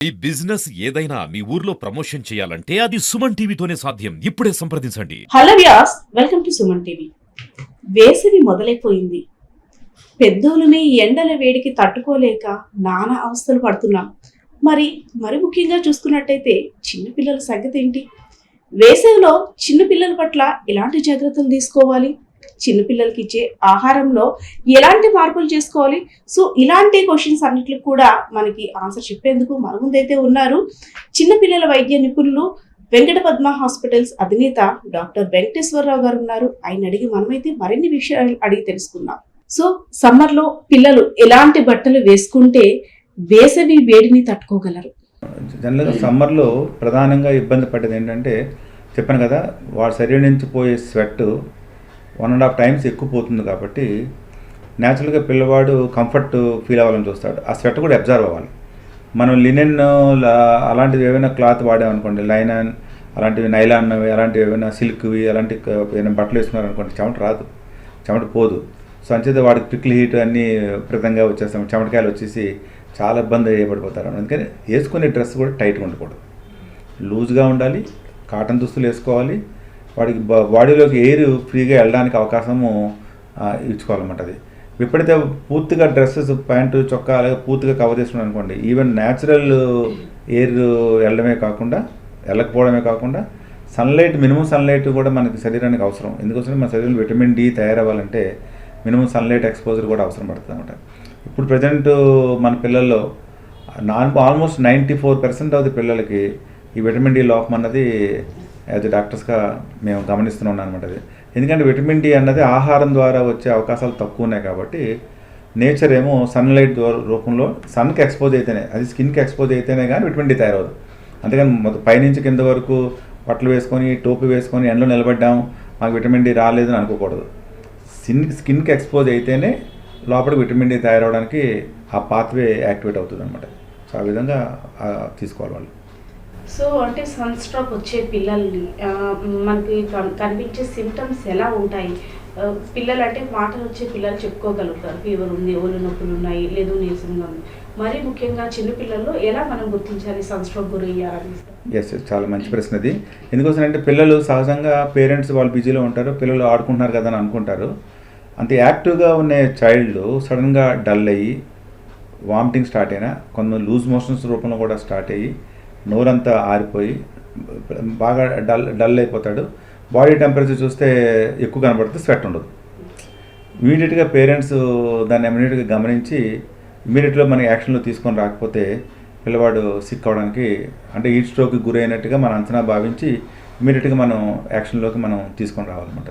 ఈ బిజినెస్ ఏదైనా మీ ఊర్లో ప్రమోషన్ చేయాలంటే అది సుమన్ టీవీతోనే సాధ్యం. ఇప్పుడే సంప్రదించండి. Hello Vyas, welcome to Suman TV. వేసవి మొదలైపోయింది. పెద్దోళ్ళని ఎండల వేడికి తట్టుకోలేక నానా అవస్థలు పడుతున్నాం. మరి ముఖ్యంగా చూసుకున్నట్టయితే చిన్నపిల్లల సంగతి ఏంటి? వేసవిలో చిన్నపిల్లల పట్ల ఎలాంటి జాగ్రత్తలు తీసుకోవాలి? చిన్నపిల్లలకి ఇచ్చే ఆహారంలో ఎలాంటి మార్పులు చేసుకోవాలి? సో ఇలాంటి క్వశ్చన్స్ అన్నిటికి కూడా మనకి ఆన్సర్ చెప్పేందుకు మన ముందైతే ఉన్నారు చిన్నపిల్లల వైద్య నిపుణులు వెంకట పద్మ హాస్పిటల్స్ అధినేత డాక్టర్ వెంకటేశ్వరరావు గారు ఉన్నారు. ఆయన అడిగి మనమైతే మరిన్ని విషయాలు అడిగి తెలుసుకుందాం. సో సమ్మర్లో పిల్లలు ఎలాంటి బట్టలు వేసుకుంటే వేసవి వేడిని తట్టుకోగలరు? జనరల్గా సమ్మర్లో ప్రధానంగా ఇబ్బంది పడేది ఏంటంటే చెప్పాను కదా, వాడి శరీరం నుంచి పోయే స్వెట్ 1.5 టైమ్స్ ఎక్కువ పోతుంది. కాబట్టి న్యాచురల్గా పిల్లవాడు కంఫర్ట్ ఫీల్ అవ్వాలని చూస్తాడు. ఆ స్వెట్ కూడా అబ్జర్వ్ అవ్వాలి. మనం లినెన్ అలాంటివి ఏమైనా క్లాత్ వాడామనుకోండి, లైనన్ అలాంటివి, నైలాన్ అలాంటివి ఏమైనా సిల్క్వి అలాంటి ఏమైనా బట్టలు వేసుకున్నారనుకోండి, చెమట రాదు, చెమట పోదు. సో అంచేత వాడికి పిక్లు హీట్ అన్నీ విపరీతంగా వచ్చేస్తాం, చెమటకాయలు వచ్చేసి చాలా ఇబ్బంది పడిపోతారు. అందుకని వేసుకునే డ్రెస్ కూడా టైట్గా ఉండకూడదు, లూజ్గా ఉండాలి. కాటన్ దుస్తులు వేసుకోవాలి. వాడికి బాడీలోకి ఎయిర్ ఫ్రీగా వెళ్ళడానికి అవకాశము ఇచ్చుకోవాలన్నమాట. అది ఎప్పుడైతే పూర్తిగా డ్రెస్సెస్ ప్యాంటు చొక్కా అలాగే పూర్తిగా కవర్ చేసుకున్నాం అనుకోండి, ఈవెన్ న్యాచురల్ ఎయిర్ వెళ్ళకపోవడమే కాకుండా సన్లైట్, మినిమం సన్లైట్ కూడా మనకి శరీరానికి అవసరం. ఎందుకోసం మన శరీరంలో విటమిన్ డి తయారవ్వాలంటే మినిమం సన్లైట్ ఎక్స్పోజర్ కూడా అవసరం పడుతుంది అనమాట. ఇప్పుడు ప్రజెంట్ మన పిల్లల్లో ఆల్మోస్ట్ 94% ఆఫ్ ది పిల్లలకి ఈ విటమిన్ డి లోపం అన్నది యాజ్ డాక్టర్స్గా మేము గమనిస్తున్నాం అనమాట. అది ఎందుకంటే విటమిన్ డి అన్నది ఆహారం ద్వారా వచ్చే అవకాశాలు తక్కువ ఉన్నాయి. కాబట్టి నేచర్ ఏమో సన్లైట్ రూపంలో సన్కి ఎక్స్పోజ్ అయితేనే, అది స్కిన్కి ఎక్స్పోజ్ అయితేనే కానీ విటమిన్ డి తయారవదు. అందుకని పైనుంచి కింద వరకు బట్టలు వేసుకొని టోపీ వేసుకొని ఎండలో నిలబడ్డాం, మాకు విటమిన్ డి రాలేదని అనుకోకూడదు. స్కిన్కి ఎక్స్పోజ్ అయితేనే లోపల విటమిన్ డి తయారవడానికి ఆ పాత్వే యాక్టివేట్ అవుతుంది అనమాట. సో ఆ విధంగా తీసుకోవాలి వాళ్ళు. సో అంటే సన్ స్ట్రోక్ వచ్చే పిల్లల్ని మనకి కనిపించే సిమ్టమ్స్ ఎలా ఉంటాయి? పిల్లలు అంటే మాటలు వచ్చే పిల్లలు చెప్పుకోగలుగుతారు, ఫీవర్ ఉంది, ఒళ్ళు నొప్పులు ఉన్నాయి, లేదు నీరసంగా ఉంది. మరీ ముఖ్యంగా చిన్నపిల్లల్లో ఎలా మనం గుర్తించాలి సన్ స్ట్రోక్ గురయ్యారని? ఎస్, చాలా మంచి ప్రశ్న అది. ఎందుకోసం అంటే పిల్లలు సహజంగా పేరెంట్స్ వాళ్ళు బిజీలో ఉంటారు, పిల్లలు ఆడుకుంటున్నారు కదా అని అనుకుంటారు. అంత యాక్టివ్గా ఉన్న చైల్డ్ సడన్గా డల్ అయ్యి వామిటింగ్ స్టార్ట్ అయినా, కొంత లూజ్ మోషన్స్ రూపంలో కూడా స్టార్ట్ అయ్యి నోరంతా ఆరిపోయి బాగా డల్ అయిపోతాడు. బాడీ టెంపరేచర్ చూస్తే ఎక్కువ కనబడుతుంది, స్వెట్ ఉండదు. ఇమీడియట్గా పేరెంట్స్ దాన్ని ఇమీడియట్గా గమనించి ఇమీడియట్గా మనకి యాక్షన్లో తీసుకొని రాకపోతే పిల్లవాడు సిక్ అవ్వడానికి, అంటే హీట్ స్ట్రోక్కి గురైనట్టుగా మనం అంచనా భావించి ఇమీడియట్గా మనం యాక్షన్లోకి మనం తీసుకొని రావాలన్నమాట.